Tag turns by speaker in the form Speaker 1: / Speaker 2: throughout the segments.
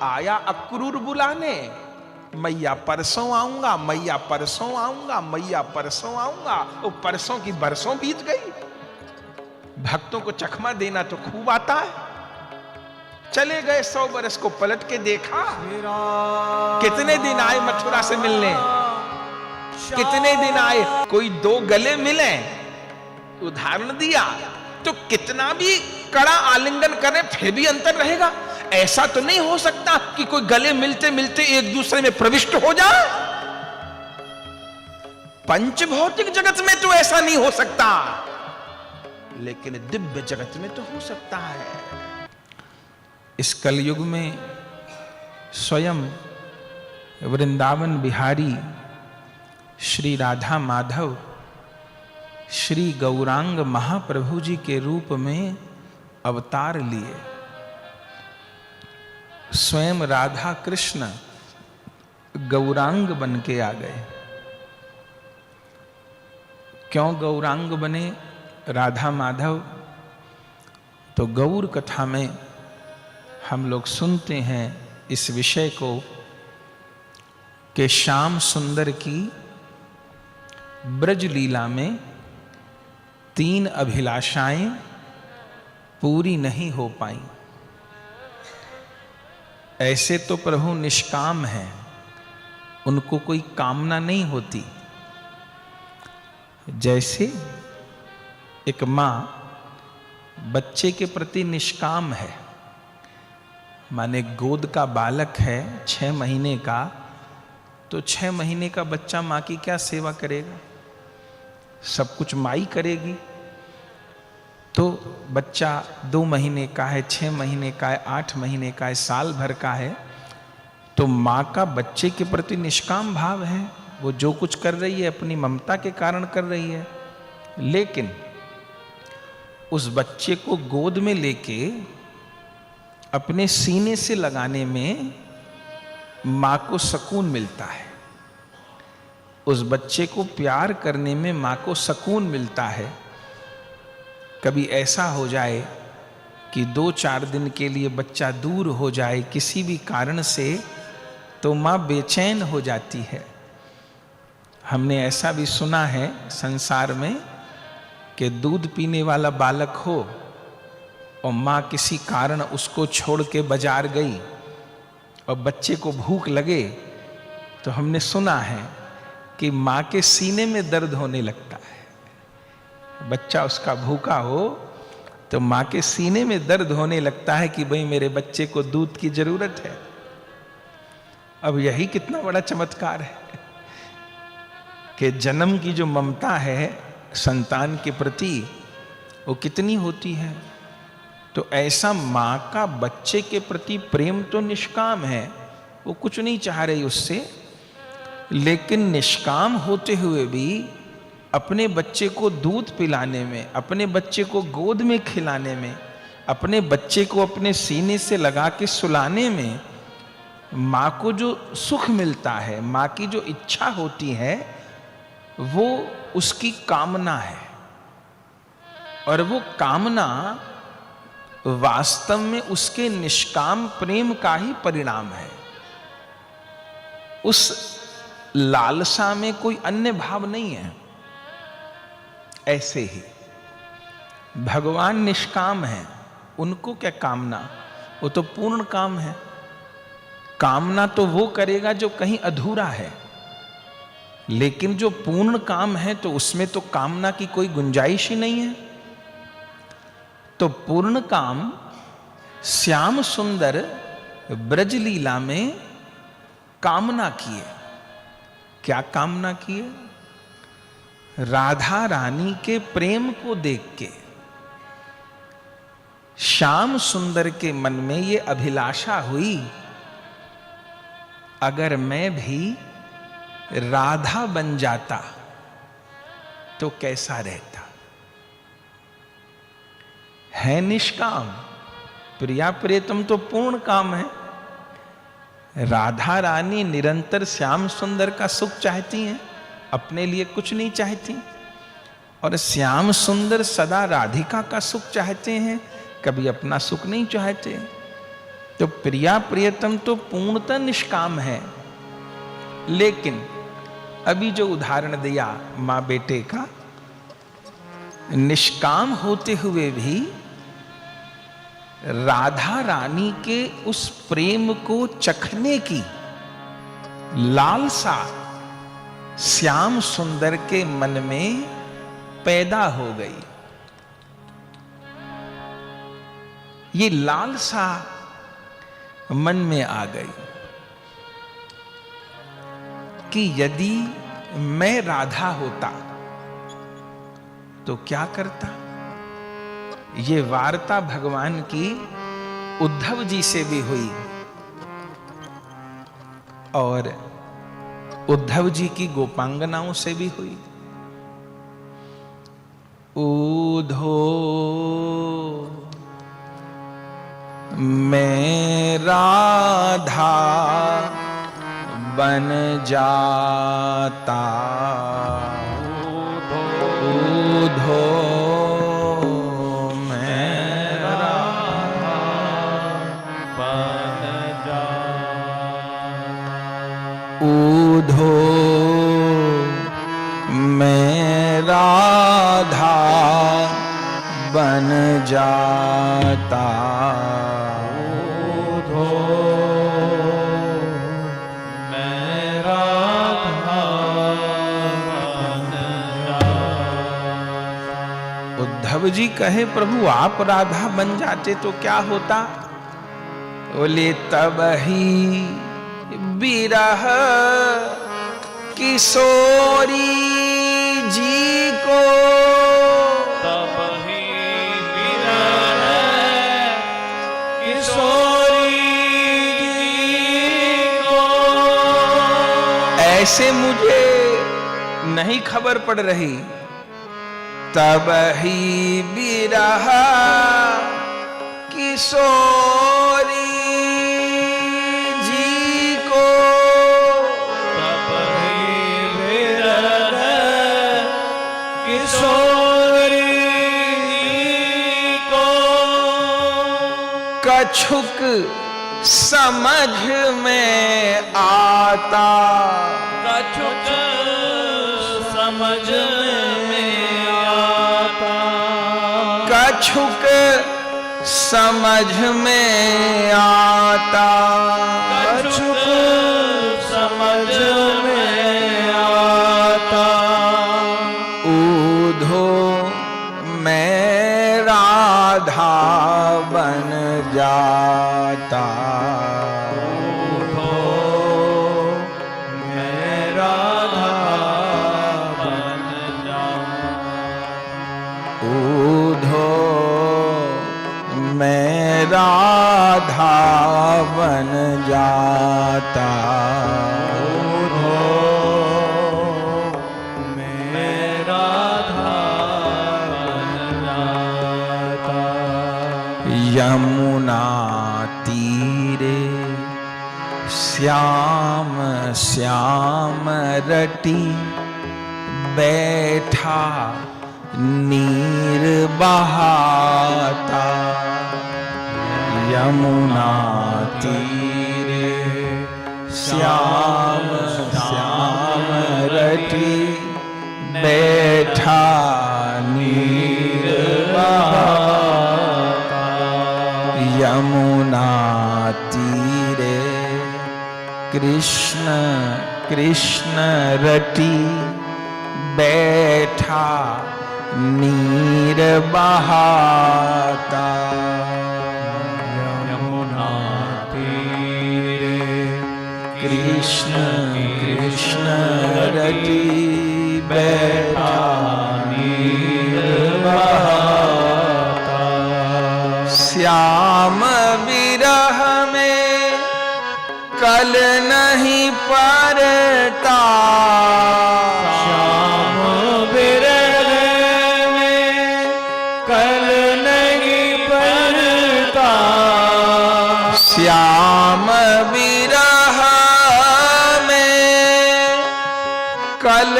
Speaker 1: आया अक्रूर बुलाने, मैया परसों आऊंगा, मैया परसों आऊंगा, मैया परसों आऊंगा। वो परसों की बरसों बीत गई। भक्तों को चखमा देना तो खूब आता है। चले गए 100 बरस को पलट के देखा, कितने दिन आए मथुरा से मिलने, कितने दिन आए, कोई 2 गले मिले, उदाहरण दिया, तो कितना भी कड़ा आलिंगन करे फिर भी अंतर रहेगा। ऐसा तो नहीं हो सकता कि कोई गले मिलते मिलते एक दूसरे में प्रविष्ट हो जाए। पंच भौतिक जगत में तो ऐसा नहीं हो सकता, लेकिन दिव्य जगत में तो हो सकता है। इस कलयुग में स्वयं वृंदावन बिहारी श्री राधा माधव श्री गौरांग महाप्रभु जी के रूप में अवतार लिए। स्वयं राधा कृष्ण गौरांग बन के आ गए। क्यों गौरांग बने राधा माधव? तो गौर कथा में हम लोग सुनते हैं इस विषय को कि श्याम सुंदर की ब्रज लीला में 3 अभिलाषाएं पूरी नहीं हो पाई। ऐसे तो प्रभु निष्काम हैं, उनको कोई कामना नहीं होती। जैसे एक मां बच्चे के प्रति निष्काम है, माने गोद का बालक है 6 महीने का, तो 6 महीने का बच्चा मां की क्या सेवा करेगा? सब कुछ माई करेगी। तो बच्चा 2 महीने का है, 6 महीने का है, 8 महीने का है, साल भर का है, तो मां का बच्चे के प्रति निष्काम भाव है। वो जो कुछ कर रही है अपनी ममता के कारण कर रही है, लेकिन उस बच्चे को गोद में लेके अपने सीने से लगाने में मां को सुकून मिलता है। उस बच्चे को प्यार करने में मां को सुकून मिलता है। कभी ऐसा हो जाए कि 2-4 दिन के लिए बच्चा दूर हो जाए किसी भी कारण से, तो मां बेचैन हो जाती है। हमने ऐसा भी सुना है संसार में कि दूध पीने वाला बालक हो और मां किसी कारण उसको छोड़ के बाजार गई और बच्चे को भूख लगे, तो हमने सुना है कि मां के सीने में दर्द होने लगता है। बच्चा उसका भूखा हो तो मां के सीने में दर्द होने लगता है कि भाई मेरे बच्चे को दूध की जरूरत है। अब यही कितना बड़ा चमत्कार है कि जन्म की जो ममता है संतान के प्रति, वो कितनी होती है। तो ऐसा मां का बच्चे के प्रति प्रेम तो निष्काम है, वो कुछ नहीं चाह रही उससे, लेकिन निष्काम होते हुए भी अपने बच्चे को दूध पिलाने में, अपने बच्चे को गोद में खिलाने में, अपने बच्चे को अपने सीने से लगा के सुलाने में मां को जो सुख मिलता है, मां की जो इच्छा होती है, वो उसकी कामना है। और वो कामना वास्तव में उसके निष्काम प्रेम का ही परिणाम है। उस लालसा में कोई अन्य भाव नहीं है। ऐसे ही भगवान निष्काम हैं, उनको क्या कामना, वो तो पूर्ण काम है। कामना तो वो करेगा जो कहीं अधूरा है, लेकिन जो पूर्ण काम है तो उसमें तो कामना की कोई गुंजाइश ही नहीं है। तो पूर्ण काम श्याम सुंदर ब्रज लीला में कामना किए। क्या कामना किए? राधा रानी के प्रेम को देख के श्याम सुंदर के मन में ये अभिलाषा हुई, अगर मैं भी राधा बन जाता तो कैसा रहता। है निष्काम, प्रिया प्रियतम तो पूर्ण काम है। राधा रानी निरंतर श्याम सुंदर का सुख चाहती हैं, अपने लिए कुछ नहीं चाहती। और श्याम सुंदर सदा राधिका का सुख चाहते हैं, कभी अपना सुख नहीं चाहते। तो प्रिया प्रियतम तो पूर्णतः निष्काम है, लेकिन अभी जो उदाहरण दिया मां बेटे का, निष्काम होते हुए भी राधा रानी के उस प्रेम को चखने की लालसा श्याम सुंदर के मन में पैदा हो गई। ये लालसा मन में आ गई कि यदि मैं राधा होता तो क्या करता। ये वार्ता भगवान की उद्धव जी से भी हुई और उद्धव जी की गोपांगनाओं से भी हुई। ऊधो मैं राधा बन जाता, ऊधो ऊधो मैं राधा बन जाता, ऊधो मैं राधा बन जाता। उद्धव जी कहे प्रभु आप राधा बन जाते तो क्या होता। बोले तब ही विरह किशोरी जी को, तब ही विरह किशोरी जी को। ऐसे मुझे नहीं खबर पड़ रही, तब ही विरह किशोरी कछुक समझ में आता, कछुक समझ में आता, कछुक समझ में आता, कछुक समझ में आता। ऊधो मैं राधा बन जाता, ऊधो मैं राधा बन जाता, ऊधो मैं राधा बन जाता, ऊधो मैं राधा बन जाता। यमुना तीरे श्याम श्याम रटी बैठा नीर बहाता, यमुना तीरे श्याम श्याम रटी बैठा नीर बहाता, यमुना तीरे कृष्ण कृष्ण रटी बैठा नीर बहाता, यमुना तीरे कृष्ण कृष्ण रटी बैठा नीर बहाता। श्याम विरह में कल नहीं परता, श्याम विरह में कल नहीं परता, श्याम विरह में कल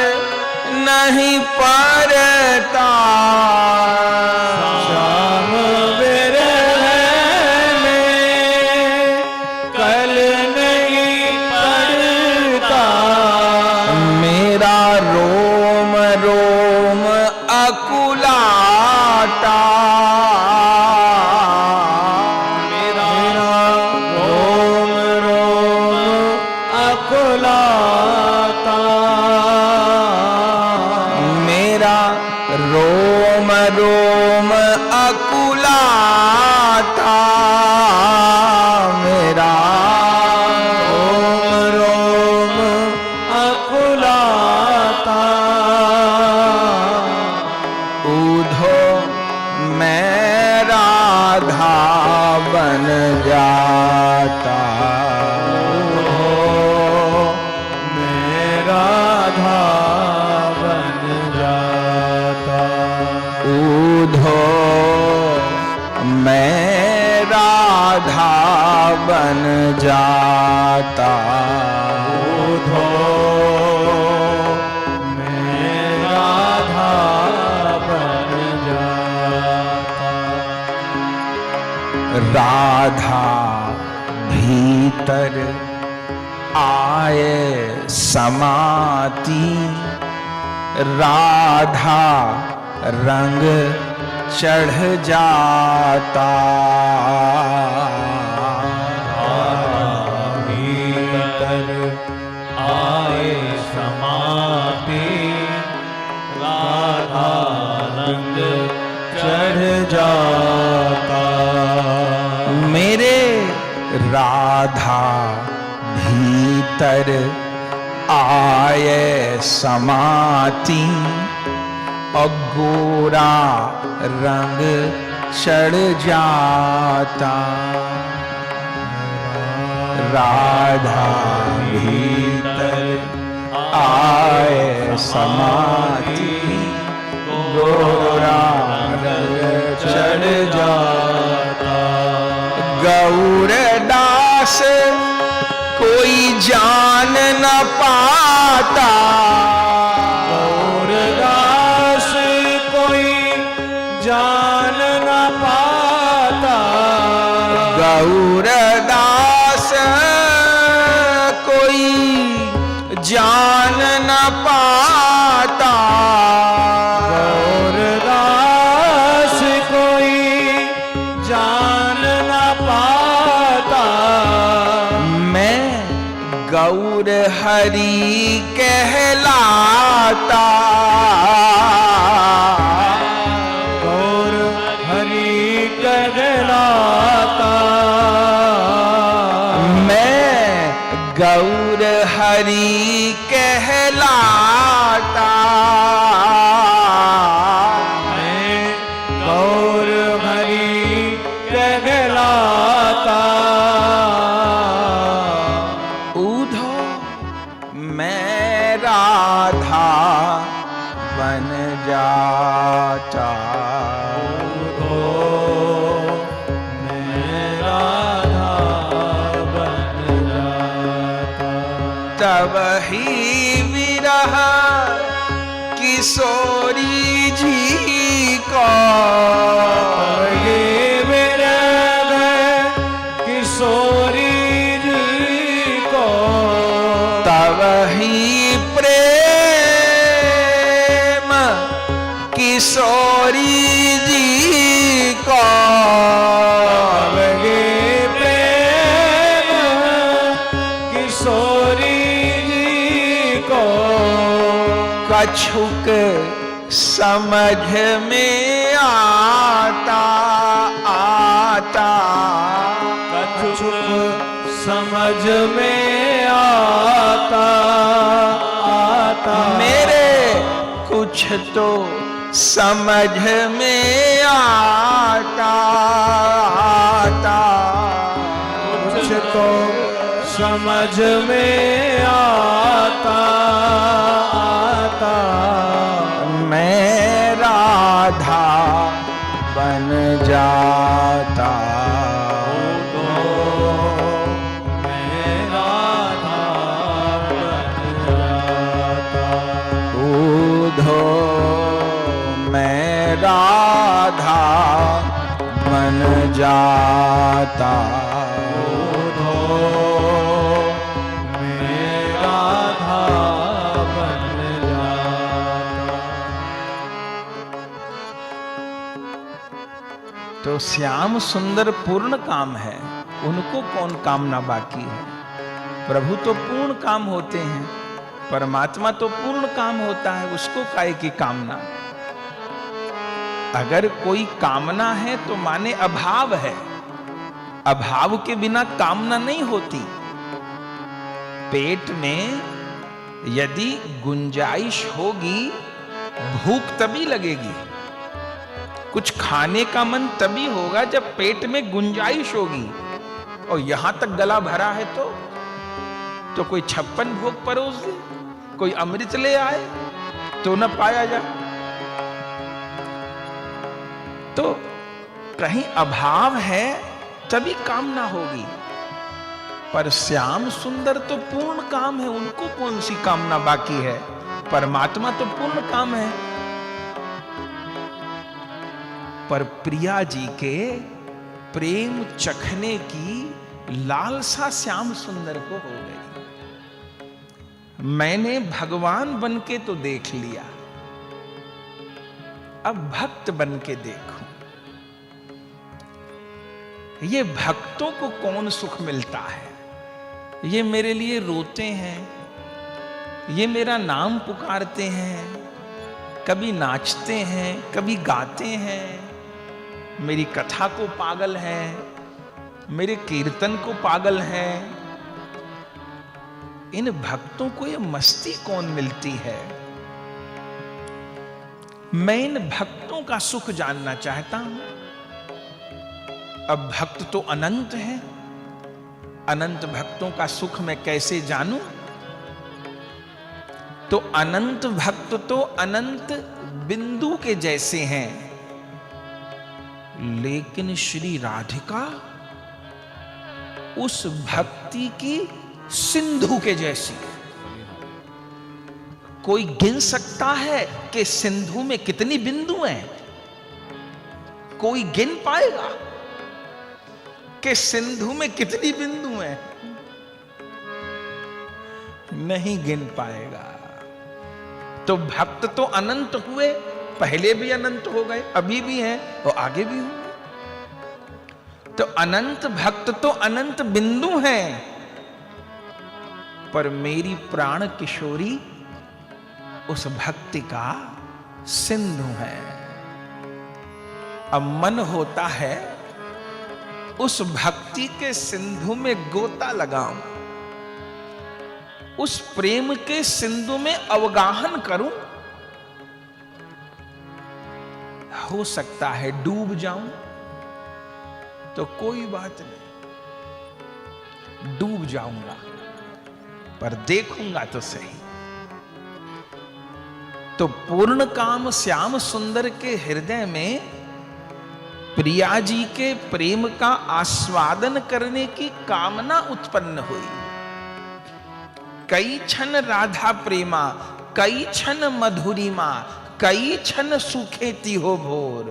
Speaker 1: नहीं परता, श्याम विरह में
Speaker 2: उधो मैं राधा बन जाता।
Speaker 1: राधा भीतर आए समाती, राधा रंग चढ़ जाता।
Speaker 2: भीतर आए समाती, राधा रंग चढ़ जाता।
Speaker 1: मेरे राधा भीतर आए समाती, और गोरा रंग चढ़ जाता। राधा भीतर आए समाती, गोरा रंग चढ़ जाता। गौरदास कोई जान न पाता,
Speaker 2: गौरदास कोई जान न पाता।
Speaker 1: गौरदास कोई जान न पाता।
Speaker 2: गौरदास कोई जान न पाता।
Speaker 1: मैं गौर हरि कहलाता।
Speaker 2: गौर हरि कहलाता।
Speaker 1: मैं गौर हरि कहलाता।
Speaker 2: मैं गौर हरि कहलाता।
Speaker 1: उधो मैं राधा बन जाता।
Speaker 2: उधो मैं राधा बन जाता।
Speaker 1: तब ही विरह किशोरी जी को,
Speaker 2: ये विरह किशोरी जी को।
Speaker 1: तब ही प्रेम किशोरी जी को।
Speaker 2: ये प्रेम किशोरी जी को।
Speaker 1: कछुक समझ में आता आता।
Speaker 2: कछुक समझ में आता आता।
Speaker 1: मेरे कुछ तो समझ में आता आता।
Speaker 2: कुछ तो समझ में आता आता।
Speaker 1: मैं राधा बन जाता।
Speaker 2: मैं राधा बन जाता।
Speaker 1: उधो मैं राधा बन जाता।
Speaker 2: उधो मैं राधा बन जाता।
Speaker 1: तो श्याम सुंदर पूर्ण काम है, उनको कौन कामना बाकी है। प्रभु तो पूर्ण काम होते हैं, परमात्मा तो पूर्ण काम होता है, उसको काहे की कामना। अगर कोई कामना है तो माने अभाव है, अभाव के बिना कामना नहीं होती। पेट में यदि गुंजाइश होगी, भूख तभी लगेगी। कुछ खाने का मन तभी होगा जब पेट में गुंजाइश होगी। और यहां तक गला भरा है तो कोई 56 भोग परोस दे, कोई अमृत ले आए तो न पाया जाए। तो कहीं अभाव है तभी कामना होगी। पर श्याम सुंदर तो पूर्ण काम है, उनको कौन सी कामना बाकी है? परमात्मा तो पूर्ण काम है। पर प्रिया जी के प्रेम चखने की लालसा श्याम सुंदर को हो गई। मैंने भगवान बन के तो देख लिया, अब भक्त बन के देखूं। ये भक्तों को कौन सुख मिलता है? ये मेरे लिए रोते हैं, ये मेरा नाम पुकारते हैं, कभी नाचते हैं, कभी गाते हैं, मेरी कथा को पागल हैं, मेरे कीर्तन को पागल हैं। इन भक्तों को ये मस्ती कौन मिलती है? मैं इन भक्तों का सुख जानना चाहता हूं। अब भक्त तो अनंत है, अनंत भक्तों का सुख मैं कैसे जानूं? तो अनंत भक्त तो अनंत बिंदु के जैसे हैं, लेकिन श्री राधिका उस भक्ति की सिंधु के जैसी। कोई गिन सकता है कि सिंधु में कितनी बिंदु हैं? कोई गिन पाएगा कि सिंधु में कितनी बिंदु हैं? नहीं गिन पाएगा। तो भक्त तो अनंत हुए, पहले भी अनंत हो गए, अभी भी हैं और आगे भी होंगे। तो अनंत भक्त तो अनंत बिंदु हैं, पर मेरी प्राण किशोरी उस भक्ति का सिंधु है। अब मन होता है उस भक्ति के सिंधु में गोता लगाऊं, उस प्रेम के सिंधु में अवगाहन करूं। हो सकता है डूब जाऊं, तो कोई बात नहीं, डूब जाऊंगा, पर देखूंगा तो सही। तो पूर्ण काम श्याम सुंदर के हृदय में प्रिया जी के प्रेम का आस्वादन करने की कामना उत्पन्न हुई। कई क्षण राधा प्रेमा, कई क्षण मधुरिमा, कई क्षण सुखेती हो भोर।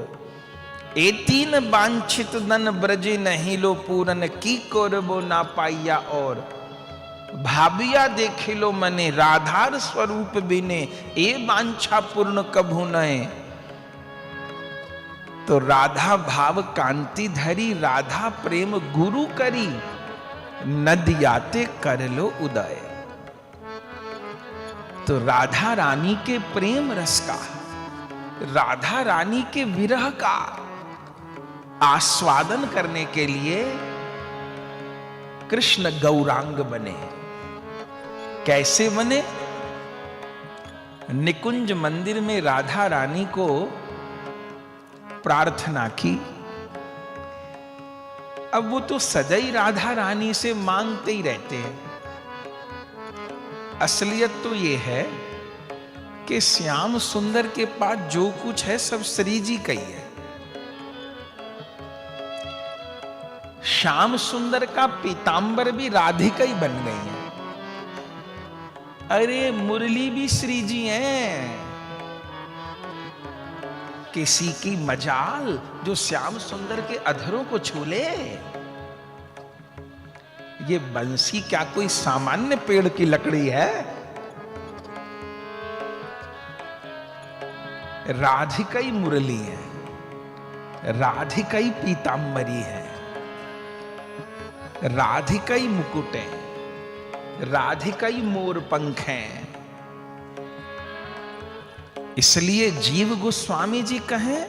Speaker 1: ए तीन वांछित नन ब्रजे नहीं लो पूरन, की कोरबो ना पाइया और। भाबिया देखिलो मने राधार स्वरूप बिने, ए वांछा पूर्ण कभू नए। तो राधा भाव कांति धरी, राधा प्रेम गुरु करी, नदियाते कर लो उदय। तो राधा रानी के प्रेम रस का, राधा रानी के विरह का आस्वादन करने के लिए कृष्ण गौरांग बने। कैसे बने? निकुंज मंदिर में राधा रानी को प्रार्थना की। अब वो तो सदैव राधा रानी से मांगते ही रहते हैं। असलियत तो ये है कि श्याम सुंदर के पास जो कुछ है सब श्री जी का ही है। श्याम सुंदर का पीतांबर भी राधिका ही बन गई है। अरे मुरली भी श्री जी हैं। किसी की मजाल जो श्याम सुंदर के अधरों को छू ले। ये बंसी क्या कोई सामान्य पेड़ की लकड़ी है? राधिका ही मुरली है, राधिका ही पीतांबरी है, राधिका ही मुकुट है, राधिका ही मोर पंख हैं। इसलिए जीव गोस्वामी जी कहें,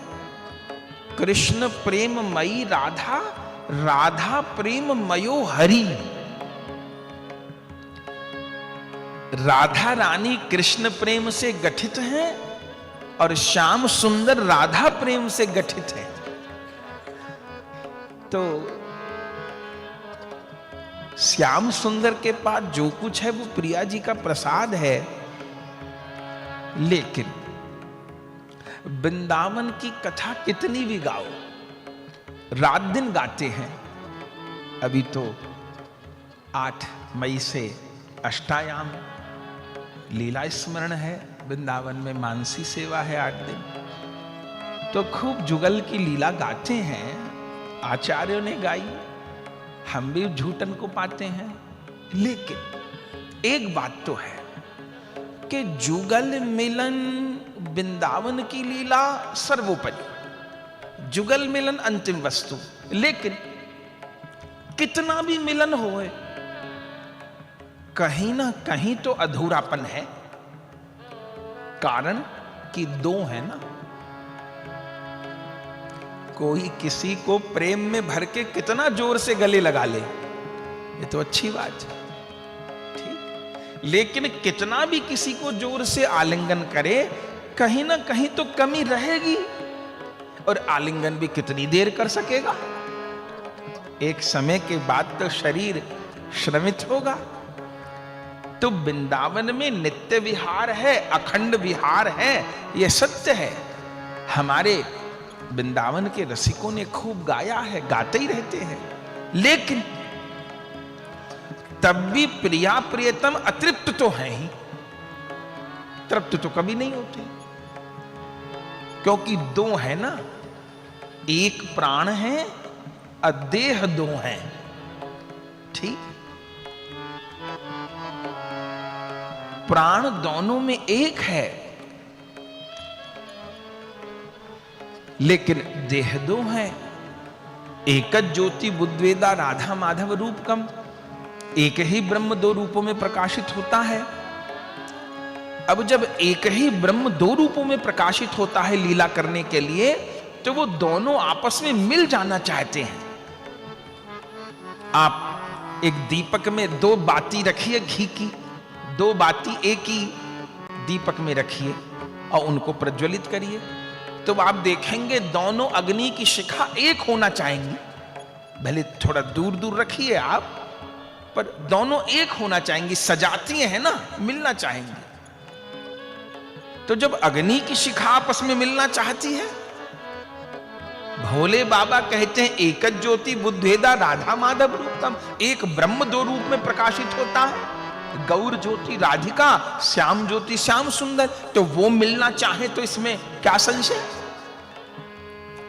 Speaker 1: कृष्ण प्रेम मई राधा, राधा प्रेम मयो हरि। राधा रानी कृष्ण प्रेम से गठित हैं और श्याम सुंदर राधा प्रेम से गठित हैं। तो श्याम सुंदर के पास जो कुछ है वो प्रिया जी का प्रसाद है। लेकिन वृंदावन की कथा कितनी भी गाओ, रात दिन गाते हैं। अभी तो 8 मई से अष्टायाम लीला स्मरण है, वृंदावन में मानसी सेवा है 8 दिन। तो खूब जुगल की लीला गाते हैं, आचार्यों ने गाई, हम भी झूठन को पाते हैं। लेकिन एक बात तो है कि जुगल मिलन वृंदावन की लीला सर्वोपरि, जुगल मिलन अंतिम वस्तु। लेकिन कितना भी मिलन होए, कहीं ना कहीं तो अधूरापन है। कारण कि 2 है ना। कोई किसी को प्रेम में भर के कितना जोर से गले लगा ले, ये तो अच्छी बात है, ठीक। लेकिन कितना भी किसी को जोर से आलिंगन करे, कहीं ना कहीं तो कमी रहेगी। और आलिंगन भी कितनी देर कर सकेगा? एक समय के बाद तो शरीर श्रमित होगा। तो वृंदावन में नित्य विहार है, अखंड विहार है, यह सत्य है। हमारे वृंदावन के रसिकों ने खूब गाया है, गाते ही रहते हैं। लेकिन तब भी प्रिया प्रियतम अतृप्त तो है ही, तृप्त तो कभी नहीं होते। क्योंकि 2 है ना, एक प्राण है, अदेह 2 है, ठीक। प्राण दोनों में एक है, लेकिन देह 2 है। एकच ज्योति बुद्वेदा राधा माधव रूपकम, एक ही ब्रह्म 2 रूपों में प्रकाशित होता है। अब जब एक ही ब्रह्म 2 रूपों में प्रकाशित होता है लीला करने के लिए, तो वो दोनों आपस में मिल जाना चाहते हैं। आप एक दीपक में 2 बाती रखिए घी की, 2 बाती एक ही दीपक में रखिए और उनको प्रज्वलित करिए, तो आप देखेंगे दोनों अग्नि की शिखा एक होना चाहेंगी। भले थोड़ा दूर दूर रखिए आप, पर दोनों एक होना चाहेंगी, सजाती हैं ना, मिलना चाहेंगी। तो जब अग्नि की शिखा आपस में मिलना चाहती है, भोले बाबा कहते हैं एकच ज्योति बुद्वेदा राधा माधव रूपम, एक ब्रह्म 2 रूप में प्रकाशित होता है, गौर ज्योति राधिका, श्याम ज्योति श्याम सुंदर। तो वो मिलना चाहे तो इसमें क्या संशय।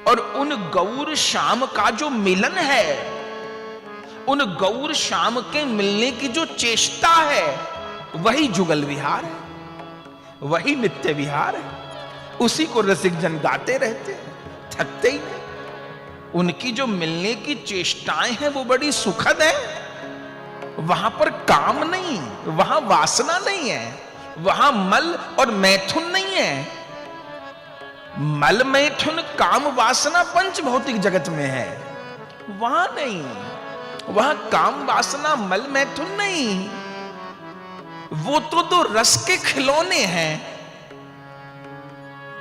Speaker 1: और उन गौर श्याम का जो मिलन है, उन गौर श्याम के मिलने की जो चेष्टा है, वही जुगल विहार है, वही नित्य विहार है। उसी को रसिक जन गाते रहते हैं, थकते ही नहीं। उनकी जो मिलने की चेष्टाएं हैं वो बड़ी सुखद है। वहां पर काम नहीं, वहां वासना नहीं है, वहां मल और मैथुन नहीं है। मल मैथुन काम वासना पंच भौतिक जगत में है, वहां नहीं। वहां काम वासना मल मैथुन नहीं, वो तो 2 रस के खिलौने हैं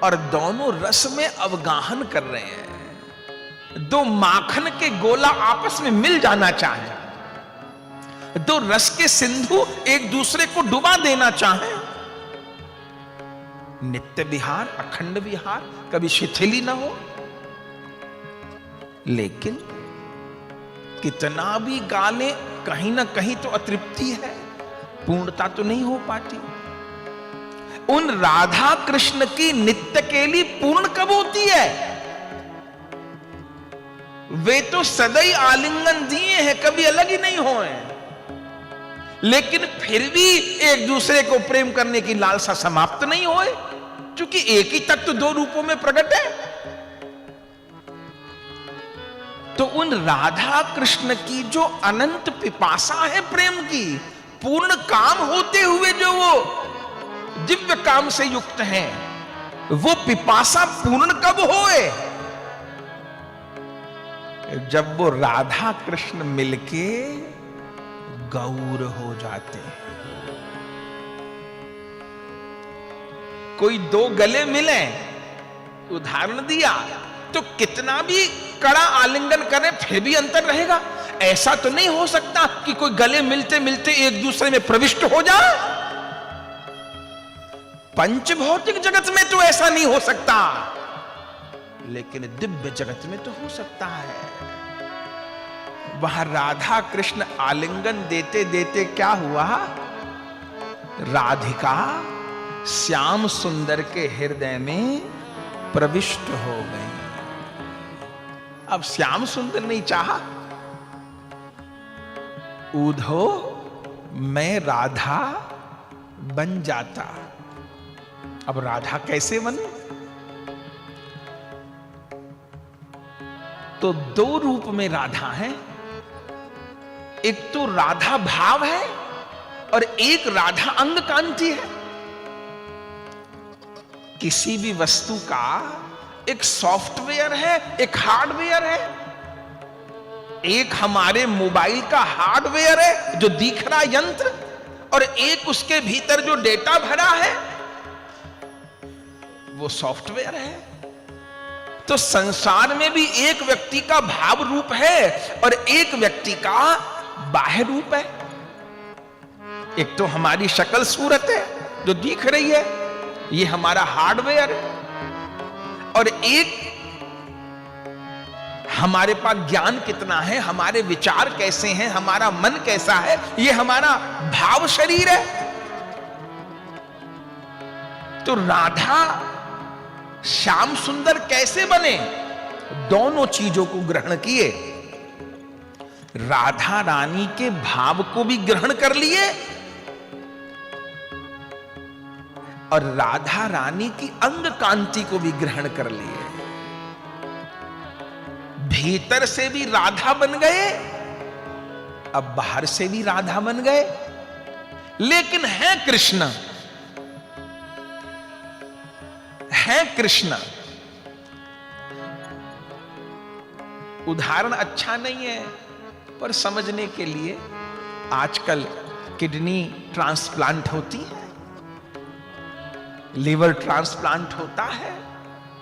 Speaker 1: और दोनों रस में अवगाहन कर रहे हैं। 2 माखन के गोला आपस में मिल जाना चाहे, 2 रस के सिंधु एक दूसरे को डुबा देना चाहे। नित्य विहार, अखंड विहार, कभी शिथिली ना हो। लेकिन कितना भी गाले, कहीं ना कहीं तो अतृप्ति है, पूर्णता तो नहीं हो पाती। उन राधा कृष्ण की नित्य केली पूर्ण कब होती है? वे तो सदैव आलिंगन दिए हैं, कभी अलग ही नहीं हुए, लेकिन फिर भी एक दूसरे को प्रेम करने की लालसा समाप्त नहीं होए, क्योंकि एक ही तत्व 2 रूपों में प्रकट है। तो उन राधा कृष्ण की जो अनंत पिपासा है प्रेम की, पूर्ण काम होते हुए जो वो दिव्य काम से युक्त हैं, वो पिपासा पूर्ण कब होए? जब वो राधा कृष्ण मिलके गौर हो जाते हैं। कोई 2 गले मिले, उदाहरण दिया, तो कितना भी कड़ा आलिंगन करे फिर भी अंतर रहेगा। ऐसा तो नहीं हो सकता कि कोई गले मिलते मिलते एक दूसरे में प्रविष्ट हो जाए। पंच भौतिक जगत में तो ऐसा नहीं हो सकता, लेकिन दिव्य जगत में तो हो सकता है। वहां राधा कृष्ण आलिंगन देते देते क्या हुआ, राधिका श्याम सुंदर के हृदय में प्रविष्ट हो गई। अब श्याम सुंदर ने चाहा, उधो मैं राधा बन जाता। अब राधा कैसे बने? तो दो रूप में राधा है, एक तो राधा भाव है और एक राधा अंग कांति है। किसी भी वस्तु का एक सॉफ्टवेयर है, एक हार्डवेयर है। एक हमारे मोबाइल का हार्डवेयर है जो दिख रहा यंत्र, और एक उसके भीतर जो डेटा भरा है वो सॉफ्टवेयर है। तो संसार में भी एक व्यक्ति का भाव रूप है और एक व्यक्ति का बाह्य रूप है। एक तो हमारी शक्ल सूरत है जो दिख रही है, ये हमारा हार्डवेयर है, और एक हमारे पास ज्ञान कितना है, हमारे विचार कैसे हैं, हमारा मन कैसा है, ये हमारा भाव शरीर है। तो राधा श्याम सुंदर कैसे बने? दोनों चीजों को ग्रहण किए। राधा रानी के भाव को भी ग्रहण कर लिए और राधा रानी की अंग कांति को भी ग्रहण कर लिए। भीतर से भी राधा बन गए, अब बाहर से भी राधा बन गए, लेकिन है कृष्ण, है कृष्ण। उदाहरण अच्छा नहीं है पर समझने के लिए, आजकल किडनी ट्रांसप्लांट होती है, लिवर ट्रांसप्लांट होता है,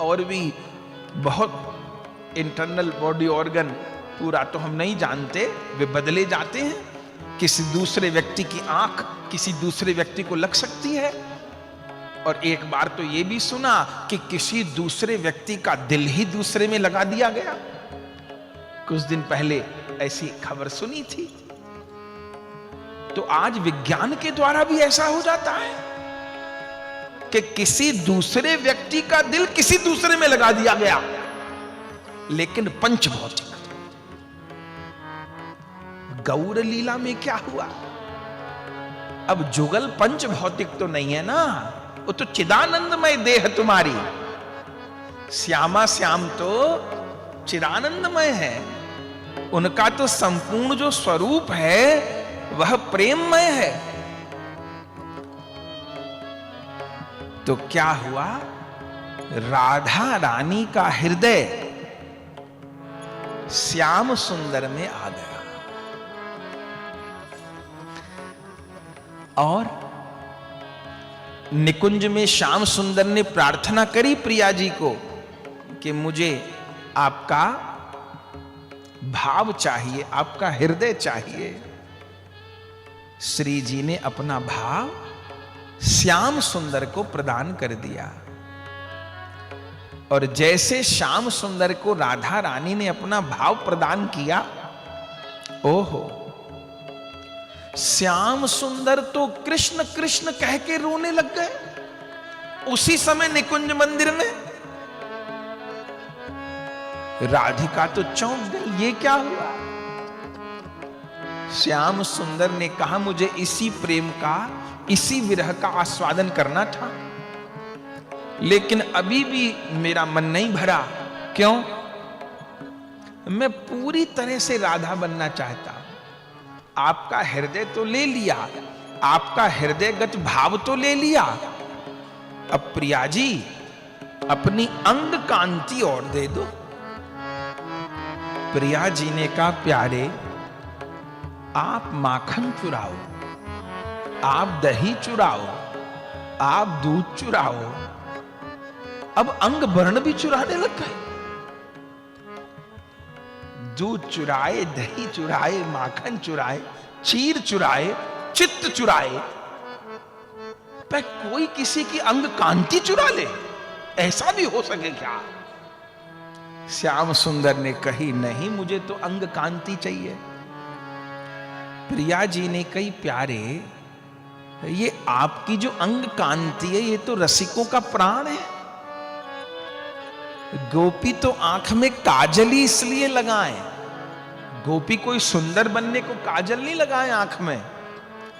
Speaker 1: और भी बहुत इंटरनल बॉडी ऑर्गन, पूरा तो हम नहीं जानते, वे बदले जाते हैं। किसी दूसरे व्यक्ति की आंख किसी दूसरे व्यक्ति को लग सकती है, और एक बार तो यह भी सुना कि किसी दूसरे व्यक्ति का दिल ही दूसरे में लगा दिया गया। कुछ दिन पहले ऐसी खबर सुनी थी। तो आज विज्ञान के द्वारा भी ऐसा हो जाता है कि किसी दूसरे व्यक्ति का दिल किसी दूसरे में लगा दिया गया, लेकिन पंचभौतिक। गौर लीला में क्या हुआ? अब जुगल पंचभौतिक तो नहीं है ना, वो तो चिदानंदमय देह तुम्हारी। श्यामा श्याम तो चिदानंदमय है, उनका तो संपूर्ण जो स्वरूप है वह प्रेममय है। तो क्या हुआ? राधा रानी का हृदय श्याम सुंदर में आ गया, और निकुंज में श्याम सुंदर ने प्रार्थना करी प्रिया जी को कि मुझे आपका भाव चाहिए, आपका हृदय चाहिए। श्री जी ने अपना भाव श्याम सुंदर को प्रदान कर दिया, और जैसे श्याम सुंदर को राधा रानी ने अपना भाव प्रदान किया, ओहो, श्याम सुंदर तो कृष्ण कृष्ण कह के रोने लग गए उसी समय निकुंज मंदिर में। राधिका तो चौंक गई, ये क्या हुआ? श्याम सुंदर ने कहा मुझे इसी प्रेम का, इसी विरह का आस्वादन करना था, लेकिन अभी भी मेरा मन नहीं भरा। क्यों? मैं पूरी तरह से राधा बनना चाहता। आपका हृदय तो ले लिया, आपका हृदयगत भाव तो ले लिया, अब प्रिया जी अपनी अंग कांति और दे दो। प्रिया जी ने कहा, प्यारे आप माखन चुराओ, आप दही चुराओ, आप दूध चुराओ, अब अंग वर्ण भी चुराने लग गए। दूध चुराए, दही चुराए, माखन चुराए, चीर चुराए, चित्त चुराए, पर कोई किसी की अंग कांति चुरा ले, ऐसा भी हो सके क्या? श्याम सुंदर ने कही, नहीं, मुझे तो अंग कांति चाहिए। प्रिया जी ने कही, प्यारे ये आपकी जो अंग कांति है ये तो रसिकों का प्राण है। गोपी तो आंख में काजल ही इसलिए लगाए, गोपी कोई सुंदर बनने को काजल नहीं लगाए आंख में,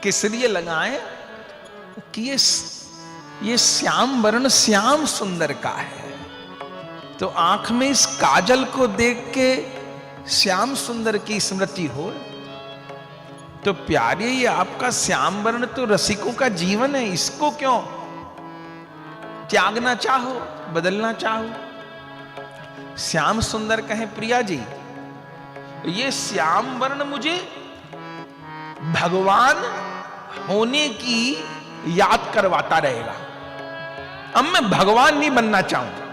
Speaker 1: किस लिए लगाए कि ये श्याम वर्ण श्याम सुंदर का है, तो आंख में इस काजल को देख के श्याम सुंदर की स्मृति हो। तो प्यारे ये आपका श्याम वर्ण तो रसिकों का जीवन है, इसको क्यों त्यागना चाहो, बदलना चाहो। श्याम सुंदर कहे, प्रिया जी ये श्याम वर्ण मुझे भगवान होने की याद करवाता रहेगा। अब मैं भगवान नहीं बनना चाहूंगा,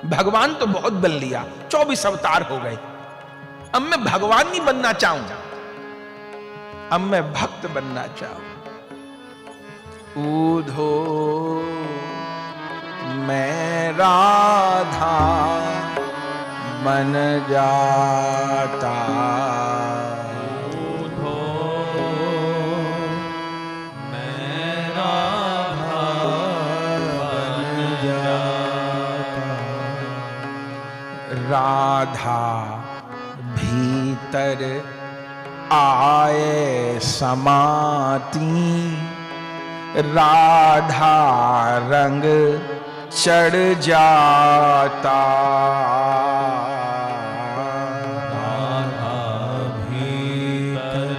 Speaker 1: भगवान तो बहुत बन लिया, 24 अवतार हो गए, अब मैं भगवान नहीं बनना चाहूंगा, अब मैं भक्त बनना चाहूं। ऊधो मैं राधा बन जाता,
Speaker 2: ऊधो मैं राधा बन जाता।
Speaker 1: राधा भीतर आए समाती, राधा रंग चढ़ जाता।
Speaker 2: राधा भीतर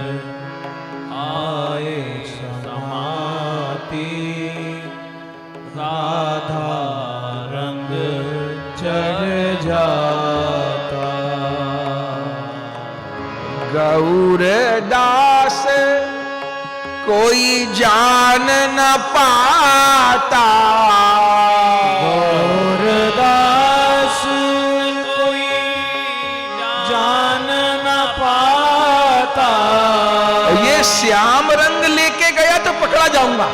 Speaker 2: आए समाती, राधा रंग चढ़ जाता।
Speaker 1: गौरदास कोई जान न पाता,
Speaker 2: गौरदास कोई जान न पाता।
Speaker 1: ये श्याम रंग लेके गया तो पकड़ा जाऊंगा,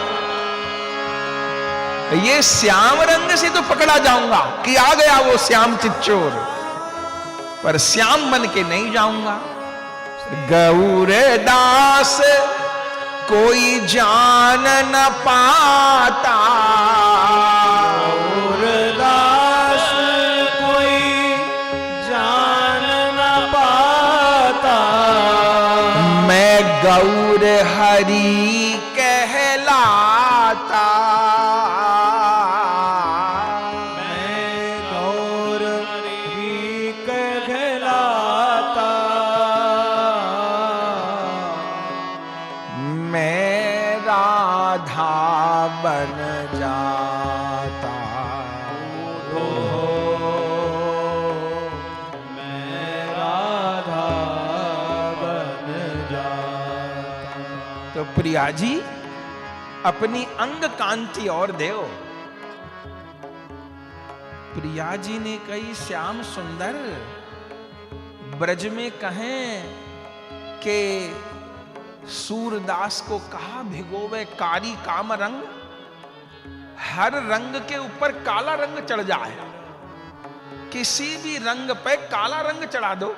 Speaker 1: ये श्याम रंग से तो पकड़ा जाऊंगा कि आ गया वो श्याम चिच्चोर, पर श्याम बन के नहीं जाऊंगा। गौरदास कोई जान न पाता,
Speaker 2: गौरदास कोई जान न पाता।
Speaker 1: मैं गौर हरि कहलाता,
Speaker 2: मैं गौर हरि कहलाता।
Speaker 1: मैं राधा बन जाता।
Speaker 2: मैं राधा बन जाता।
Speaker 1: तो प्रिया जी अपनी अंग कांति और देव। प्रिया जी ने कही, श्याम सुंदर ब्रज में कहें कि सूरदास को कहा भिगोवे कारी काम रंग, हर रंग के ऊपर काला रंग चढ़ जाए, किसी भी रंग पे काला रंग चढ़ा दो,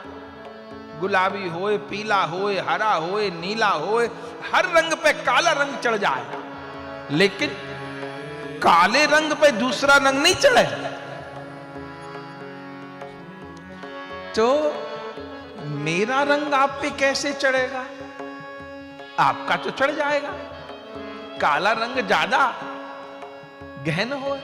Speaker 1: गुलाबी होए, पीला होए, हरा होए, नीला होए, हर रंग पे काला रंग चढ़ जाए, लेकिन काले रंग पे दूसरा रंग नहीं चढ़े। तो मेरा रंग आप पे कैसे चढ़ेगा? आपका तो चढ़ जाएगा, काला रंग ज्यादा गहन हो।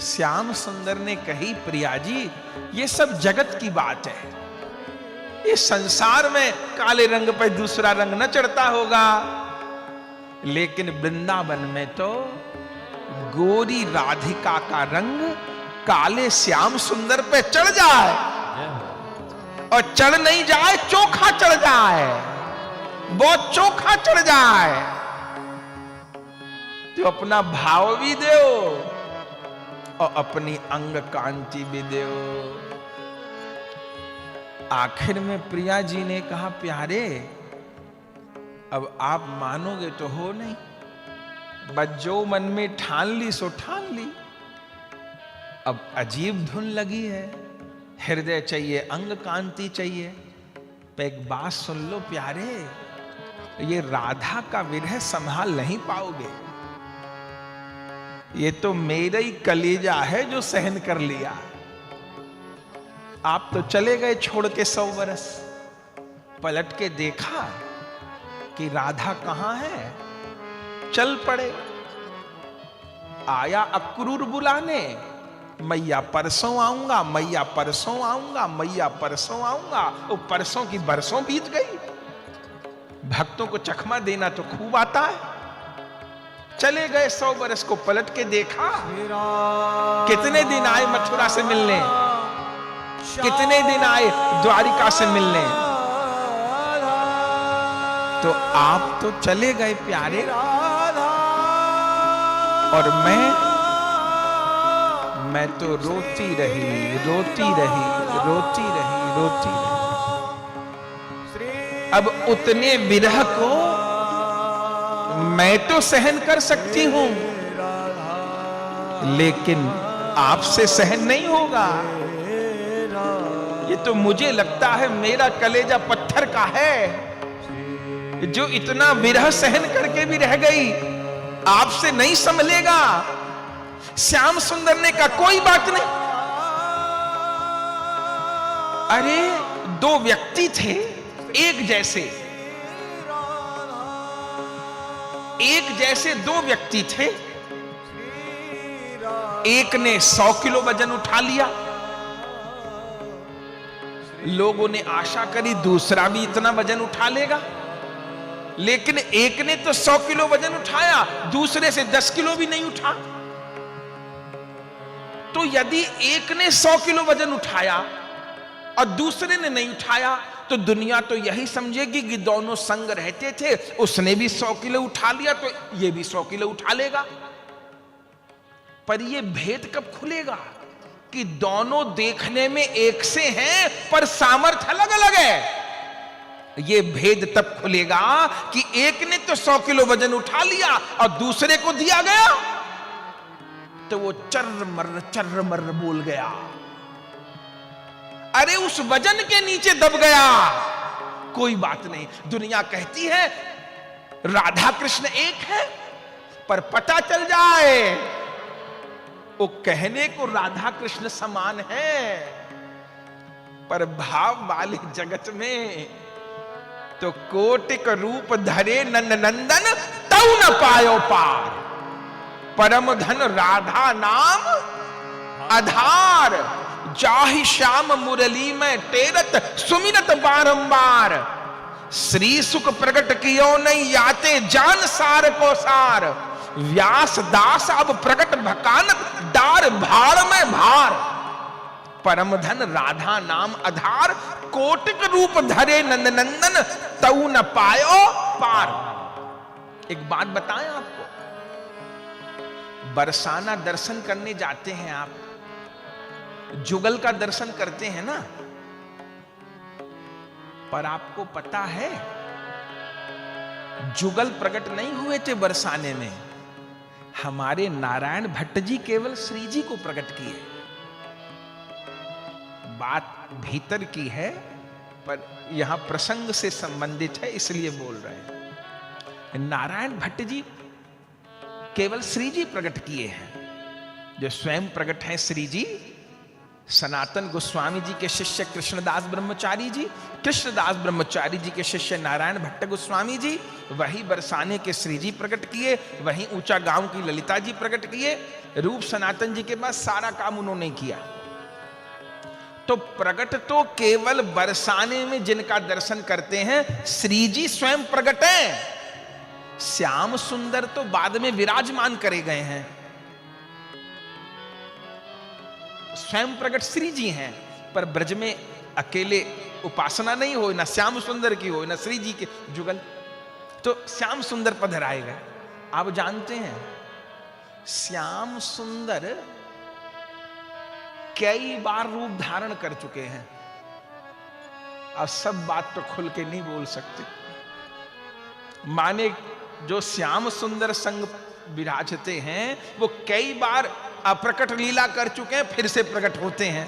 Speaker 1: श्याम सुंदर ने कही, प्रिया जी ये सब जगत की बात है, इस संसार में काले रंग पर दूसरा रंग न चढ़ता होगा, लेकिन वृंदावन में तो गोरी राधिका का रंग काले श्याम सुंदर पे चढ़ जाए, और चढ़ नहीं जाए चोखा चढ़ जाए, बहुत चोखा चढ़ जाए, तो अपना भाव भी दो और अपनी अंग कांति भी दो। आखिर में प्रिया जी ने कहा, प्यारे अब आप मानोगे तो हो नहीं, बस जो मन में ठान ली सो ठान ली। अब अजीब धुन लगी है, हृदय चाहिए, अंग कांति चाहिए, तो एक बात सुन लो प्यारे, ये राधा का विरह संभाल नहीं पाओगे। ये तो मेरा ही कलेजा है जो सहन कर लिया। आप तो चले गए छोड़ के 100 बरस, पलट के देखा कि राधा कहां है, चल पड़े। आया अक्रूर बुलाने, मैया परसों आऊंगा, मैया परसों आऊंगा, मैया परसों आऊंगा। वो परसों की बरसों बीत गई। भक्तों को चखमा देना तो खूब आता है। चले गए 100 बरस को पलट के देखा, कितने दिन आए मथुरा से मिलने, कितने दिन आए द्वारिका से मिलने, तो आप तो चले गए प्यारे, और मैं तो रोती रही, रोती रही, रोती रही, रोती रही। अब उतने विरह को मैं तो सहन कर सकती हूं, लेकिन आपसे सहन नहीं होगा। ये तो मुझे लगता है मेरा कलेजा पत्थर का है, जो इतना विरह सहन करके भी रह गई, आपसे नहीं संभलेगा। श्याम सुंदर ने कहा कोई बात नहीं। अरे 2 व्यक्ति थे एक जैसे, 2 व्यक्ति थे। एक ने 100 किलो वजन उठा लिया, लोगों ने आशा करी दूसरा भी इतना वजन उठा लेगा, लेकिन एक ने तो 100 किलो वजन उठाया, दूसरे से 10 किलो भी नहीं उठा। तो यदि एक ने 100 किलो वजन उठाया और दूसरे ने नहीं उठाया, तो दुनिया तो यही समझेगी कि दोनों संग रहते थे, उसने भी 100 किलो उठा लिया तो ये भी 100 किलो उठा लेगा। पर ये भेद कब खुलेगा कि दोनों देखने में एक से हैं पर सामर्थ्य अलग अलग है। ये भेद तब खुलेगा कि एक ने तो 100 किलो वजन उठा लिया और दूसरे को दिया गया तो वो चर्र मर्र बोल गया, अरे उस वजन के नीचे दब गया। कोई बात नहीं, दुनिया कहती है राधा कृष्ण एक है, पर पता चल जाए वो कहने को राधा कृष्ण समान है, पर भाव वाले जगत में तो कोटिक रूप धरे नंदन तऊ न पायो पार। परम धन राधा नाम आधार, जाहि श्याम मुरली में टेरत सुमिरत बारंबार। श्री सुख प्रकट कियो नहीं याते जान सार को सार। व्यास दास अब प्रकट भकानत डार भार में भार। परम धन राधा नाम आधार, कोटिक रूप धरे नंदनंदन तऊ न पायो पार। एक बात बताएं आपको, बरसाना दर्शन करने जाते हैं आप, जुगल का दर्शन करते हैं ना, पर आपको पता है जुगल प्रकट नहीं हुए थे बरसाने में। हमारे नारायण भट्ट जी केवल श्री जी को प्रकट किए। बात भीतर की है पर यहां प्रसंग से संबंधित है इसलिए बोल रहे हैं। नारायण भट्ट जी केवल श्री जी प्रकट किए हैं, जो स्वयं प्रकट हैं श्री जी। सनातन गोस्वामी जी के शिष्य कृष्णदास ब्रह्मचारी जी, कृष्णदास ब्रह्मचारी जी के शिष्य नारायण भट्ट गोस्वामी जी, वही बरसाने के श्री जी प्रकट किए, वही ऊंचा गांव की ललिता जी प्रकट किए। रूप सनातन जी के पास सारा काम उन्होंने किया। तो प्रकट तो केवल बरसाने में जिनका दर्शन करते हैं श्री जी स्वयं प्रकट हैं। श्याम सुंदर तो बाद में विराजमान करे गए हैं, स्वयं प्रकट श्री जी हैं, पर ब्रज में अकेले उपासना नहीं हो, ना श्याम सुंदर की हो ना श्री जी के जुगल, तो श्याम सुंदर पधराए गए। आप जानते हैं श्याम सुंदर कई बार रूप धारण कर चुके हैं, अब सब बात तो खुल के नहीं बोल सकते। माने जो श्याम सुंदर संग विराजते हैं वो कई बार अप्रकट लीला कर चुके हैं, फिर से प्रकट होते हैं।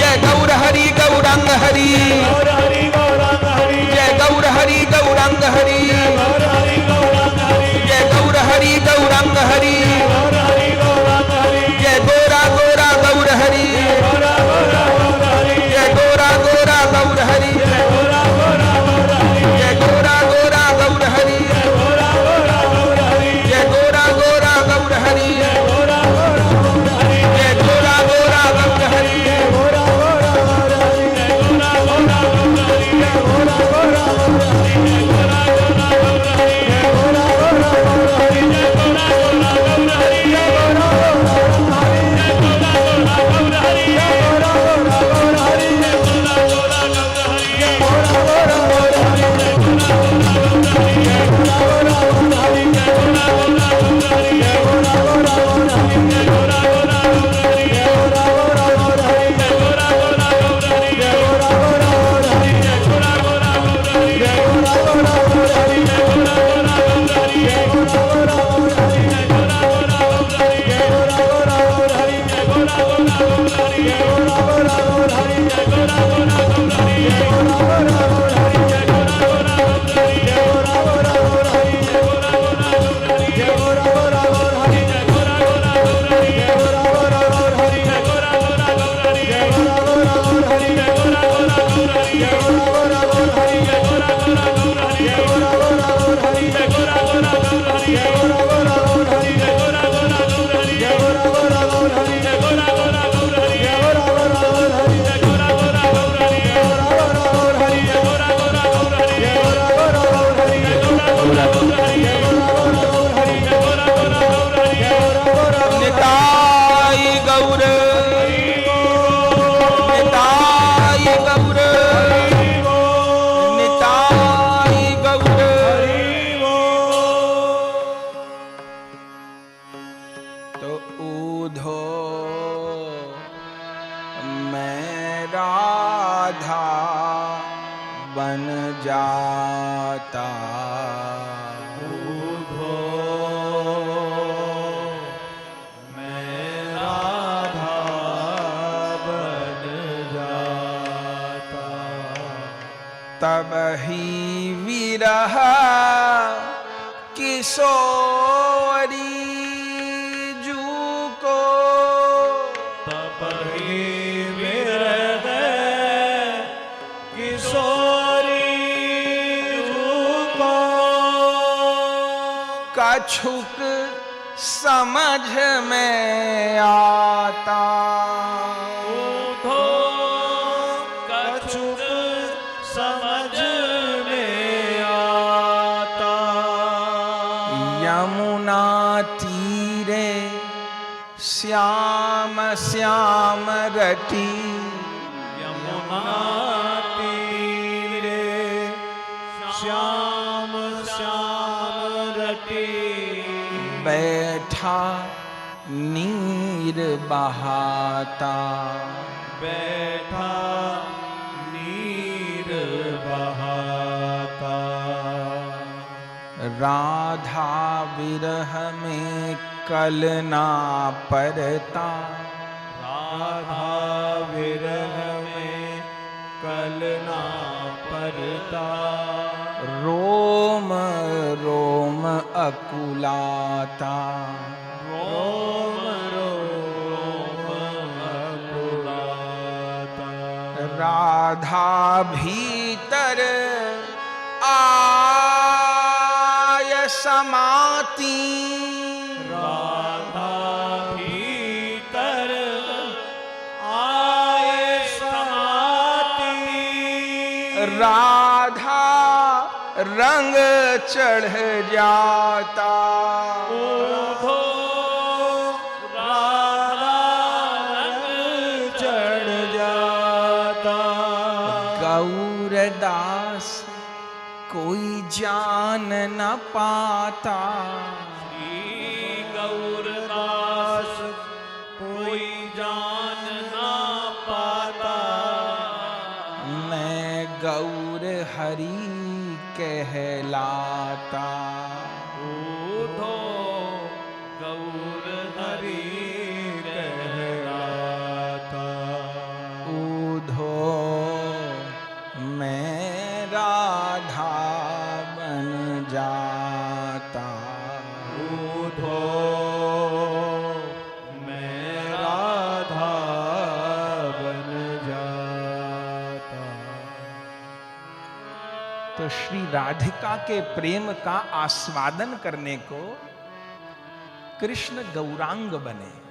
Speaker 1: जय गौर हरि गौरांग हरि, जय गौर हरि गौरांग हरि, जय गौर हरि गौरांग हरि, जय गोरा गोरा गौर हरि, जय गोरा गोरा गौर हरि, जय गोरा गोरा गौर हरि, जय गोरा गोरा गौर हरि, जय गोरा गोरा गौर हरि, बन जाता
Speaker 2: उधो मैं राधा बन जाता,
Speaker 1: तब ही विरह किशोरी जू को,
Speaker 2: तब ही विरह किशोरी जू को,
Speaker 1: कछुक समझ में आता।
Speaker 2: उधो कछुक समझ में आता,
Speaker 1: यमुना तीरे श्याम श्याम रटी,
Speaker 2: यमुना तीरे श्याम श्याम रटी,
Speaker 1: बैठा नीर बहाता।
Speaker 2: बैठा नीर बहाता,
Speaker 1: राधा विरह में कल ना परता,
Speaker 2: राधा विरह में कल ना परता,
Speaker 1: रोम रोम अकुलाता।
Speaker 2: रोम रोम अकुलाता,
Speaker 1: राधा भीतर आय समाती,
Speaker 2: राधा भीतर आए समाती,
Speaker 1: राधा रंग चढ़ जाता।
Speaker 2: उधो राधा रंग चढ़ जाता,
Speaker 1: गौरदास कोई जान न पाता,
Speaker 2: श्री गौरदास कोई जान ना पाता,
Speaker 1: मैं गौर हरि कहलाता।
Speaker 2: उधो गौर हरि कहलाता।
Speaker 1: तो श्री राधिका के प्रेम का आस्वादन करने को कृष्ण गौरांग बने।